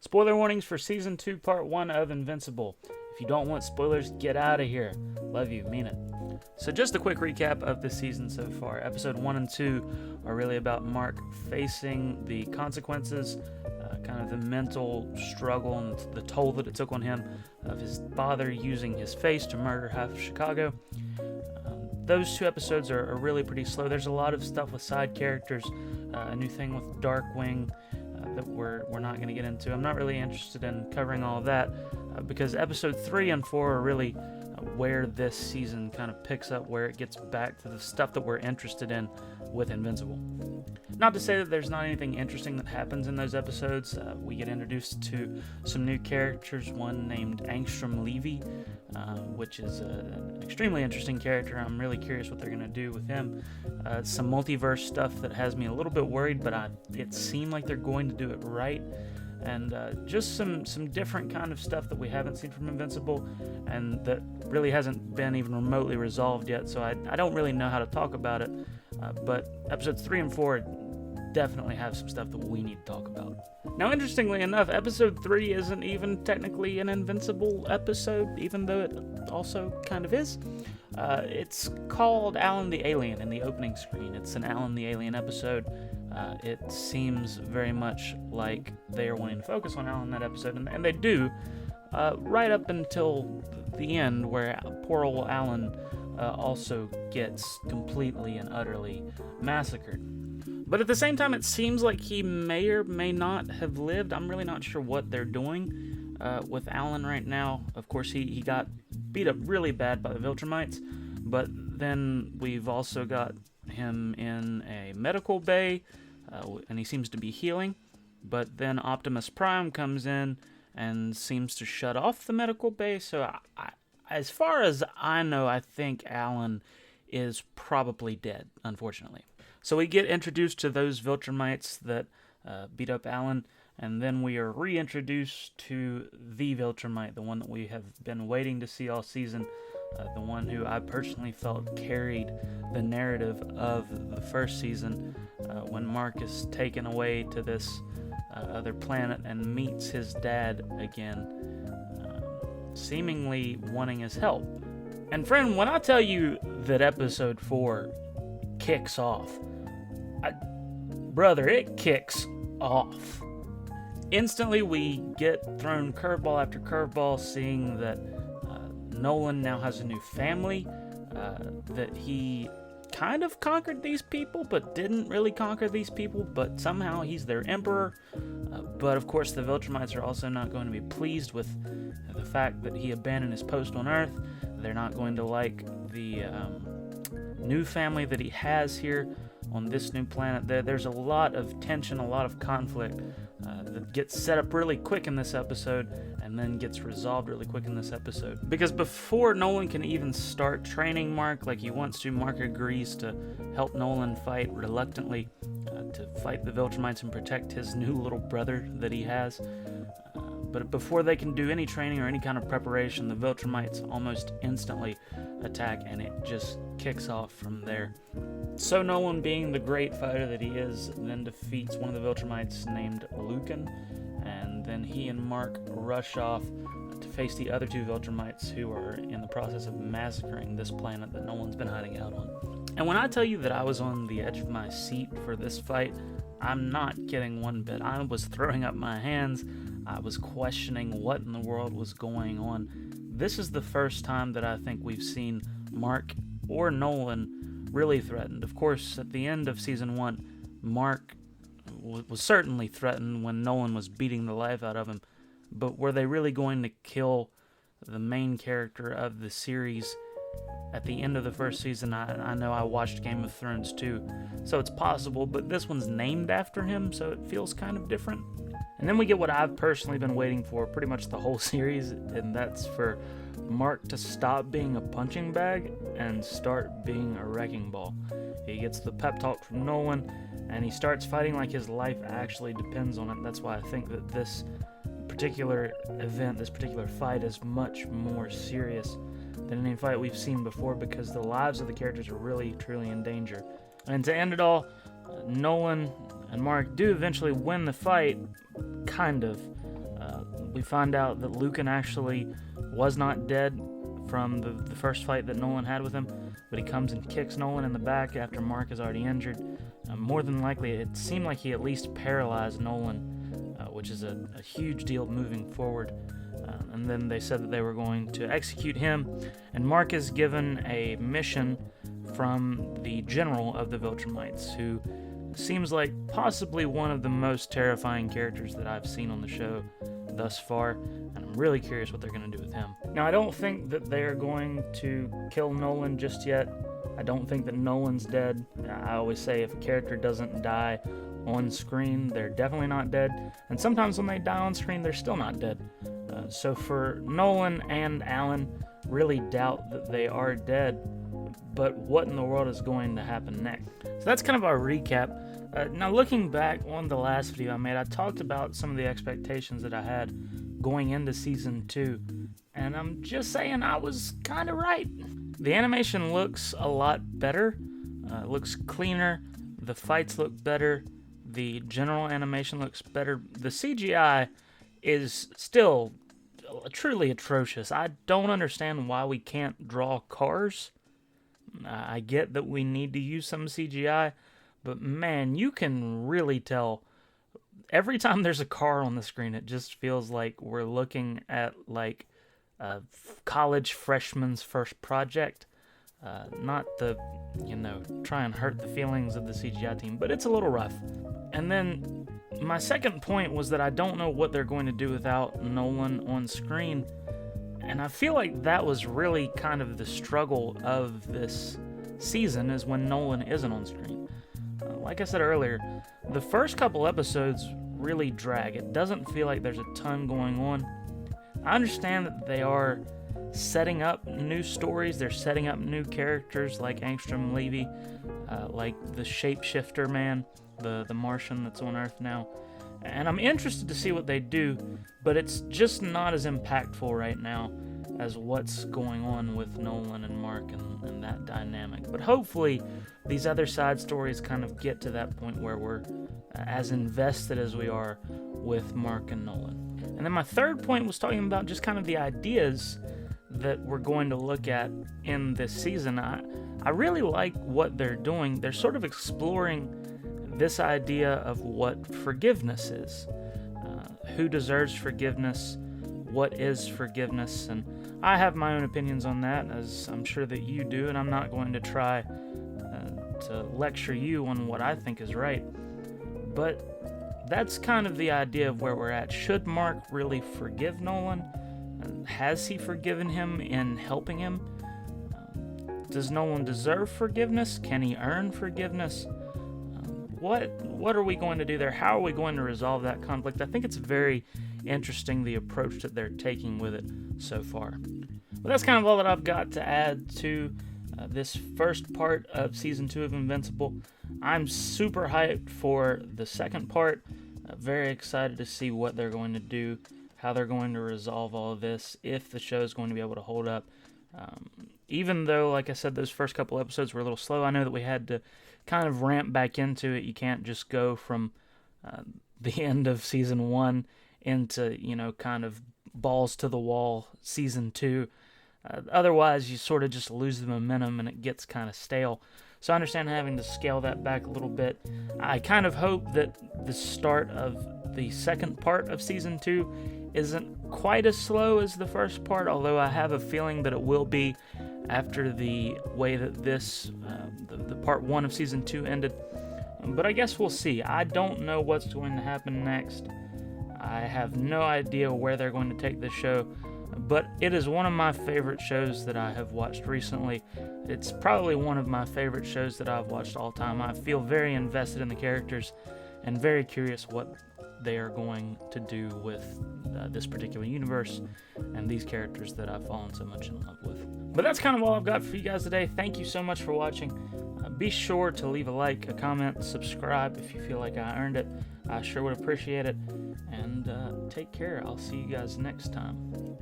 Spoiler warnings for Season 2, Part 1 of Invincible. If you don't want spoilers, get out of here. Love you, mean it. So just a quick recap of the season so far. Episode 1 and 2 are really about Mark facing the consequences, kind of the mental struggle and the toll that it took on him of his father using his face to murder half of Chicago. Those two episodes are really pretty slow. There's a lot of stuff with side characters, a new thing with Darkwing that we're not going to get into. I'm not really interested in covering all of that because episode 3 and 4 are really where this season kind of picks up, where it gets back to the stuff that we're interested in with Invincible. Not to say that there's not anything interesting that happens in those episodes. We get introduced to some new characters, one named Angstrom Levy, which is an extremely interesting character. I'm really curious what they're going to do with him. Some multiverse stuff that has me a little bit worried, but it seemed like they're going to do it right. And just some different kind of stuff that we haven't seen from Invincible and that really hasn't been even remotely resolved yet, so I don't really know how to talk about it. But episodes 3 and 4 definitely have some stuff that we need to talk about. Now, interestingly enough, episode 3 isn't even technically an Invincible episode, even though it also kind of is. It's called Alan the Alien in the opening screen. It's an Alan the Alien episode. It seems very much like they are wanting to focus on Alan in that episode, and they do, right up until the end, where poor old Alan also gets completely and utterly massacred. But at the same time, it seems like he may or may not have lived. I'm really not sure what they're doing with Alan right now. Of course, he got beat up really bad by the Viltrumites, but then we've also got him in a medical bay, and he seems to be healing. But then Optimus Prime comes in and seems to shut off the medical bay. So as far as I know, I think Alan is probably dead, unfortunately. So we get introduced to those Viltrumites that beat up Alan, and then we are reintroduced to the Viltrumite, the one that we have been waiting to see all season, the one who I personally felt carried the narrative of the first season, when Mark is taken away to this other planet and meets his dad again, seemingly wanting his help. And friend, when I tell you that episode 4 kicks off, brother, it kicks off. Instantly, we get thrown curveball after curveball, seeing that Nolan now has a new family, that he kind of conquered these people, but didn't really conquer these people, but somehow he's their emperor. But of course, the Viltrumites are also not going to be pleased with the fact that he abandoned his post on Earth. They're not going to like the new family that he has here on this new planet. There's a lot of tension, a lot of conflict that gets set up really quick in this episode and then gets resolved really quick in this episode. Because before Nolan can even start training Mark like he wants to, Mark agrees to help Nolan fight reluctantly, to fight the Viltrumites and protect his new little brother that he has. But before they can do any training or any kind of preparation, the Viltrumites almost instantly attack, and it just kicks off from there. So Nolan, being the great fighter that he is, then defeats one of the Viltrumites named Lucan, and then he and Mark rush off to face the other two Viltrumites who are in the process of massacring this planet that Nolan's been hiding out on. And when I tell you that I was on the edge of my seat for this fight, I'm not kidding one bit. I was throwing up my hands. I was questioning what in the world was going on. This is the first time that I think we've seen Mark or Nolan really threatened. Of course, at the end of season 1, Mark was certainly threatened when Nolan was beating the life out of him. But were they really going to kill the main character of the series at the end of the first season? I know I watched Game of Thrones too, so it's possible, but this one's named after him, so it feels kind of different. And then we get what I've personally been waiting for pretty much the whole series, and that's for Mark to stop being a punching bag and start being a wrecking ball. He gets the pep talk from Nolan, and he starts fighting like his life actually depends on it. That's why I think that this particular event, this particular fight, is much more serious than any fight we've seen before, because the lives of the characters are really, truly in danger. And to end it all, Nolan and Mark do eventually win the fight, kind of. We find out that Lucan actually was not dead from the first fight that Nolan had with him, but he comes and kicks Nolan in the back after Mark is already injured. More than likely, it seemed like he at least paralyzed Nolan, which is a huge deal moving forward. And then they said that they were going to execute him, and Mark is given a mission from the general of the Viltrumites, who seems like possibly one of the most terrifying characters that I've seen on the show thus far, and I'm really curious what they're going to do with him. Now, I don't think that they're going to kill Nolan just yet. I don't think that Nolan's dead. I always say if a character doesn't die on screen, they're definitely not dead, and sometimes when they die on screen, they're still not dead. So for Nolan and Alan, really doubt that they are dead, but what in the world is going to happen next? So that's kind of our recap. Now looking back on the last video I made, I talked about some of the expectations that I had going into Season 2, and I'm just saying I was kind of right. The animation looks a lot better, looks cleaner, the fights look better, the general animation looks better. The CGI is still truly atrocious. I don't understand why we can't draw cars. I get that we need to use some CGI, but man, you can really tell every time there's a car on the screen, it just feels like we're looking at like a college freshman's first project. Not the, try and hurt the feelings of the CGI team, but it's a little rough. And then my second point was that I don't know what they're going to do without Nolan on screen. And I feel like that was really kind of the struggle of this season, is when Nolan isn't on screen. Like I said earlier, the first couple episodes really drag. It doesn't feel like there's a ton going on. I understand that they are setting up new stories. They're setting up new characters like Angstrom Levy, like the shapeshifter man, the Martian that's on Earth now. And I'm interested to see what they do, but it's just not as impactful right now as what's going on with Nolan and Mark and that dynamic. But hopefully these other side stories kind of get to that point where we're as invested as we are with Mark and Nolan. And then my third point was talking about just kind of the ideas that we're going to look at in this season. I really like what they're doing. They're sort of exploring this idea of what forgiveness is. Who deserves forgiveness? What is forgiveness? And I have my own opinions on that, as I'm sure that you do, and I'm not going to try to lecture you on what I think is right. But that's kind of the idea of where we're at. Should Mark really forgive Nolan? Has he forgiven him in helping him? Does Nolan deserve forgiveness? Can he earn forgiveness? What are we going to do there? How are we going to resolve that conflict? I think it's very interesting, the approach that they're taking with it so far. Well, that's kind of all that I've got to add to this first part of Season 2 of Invincible. I'm super hyped for the second part. Very excited to see what they're going to do, how they're going to resolve all of this, if the show is going to be able to hold up. Even though, like I said, those first couple episodes were a little slow, I know that we had to kind of ramp back into it. You can't just go from the end of Season 1 into, kind of balls to the wall Season 2. Otherwise, you sort of just lose the momentum and it gets kind of stale. So I understand having to scale that back a little bit. I kind of hope that the start of the second part of Season 2 isn't quite as slow as the first part, although I have a feeling that it will be after the way that this, the part 1 of Season 2 ended. But I guess we'll see. I don't know what's going to happen next. I have no idea where they're going to take this show, but it is one of my favorite shows that I have watched recently. It's probably one of my favorite shows that I've watched all time. I feel very invested in the characters and very curious what they are going to do with this particular universe and these characters that I've fallen so much in love with. But that's kind of all I've got for you guys today. Thank you so much for watching. Be sure to leave a like, a comment, subscribe if you feel like I earned it. I sure would appreciate it. And take care. I'll see you guys next time.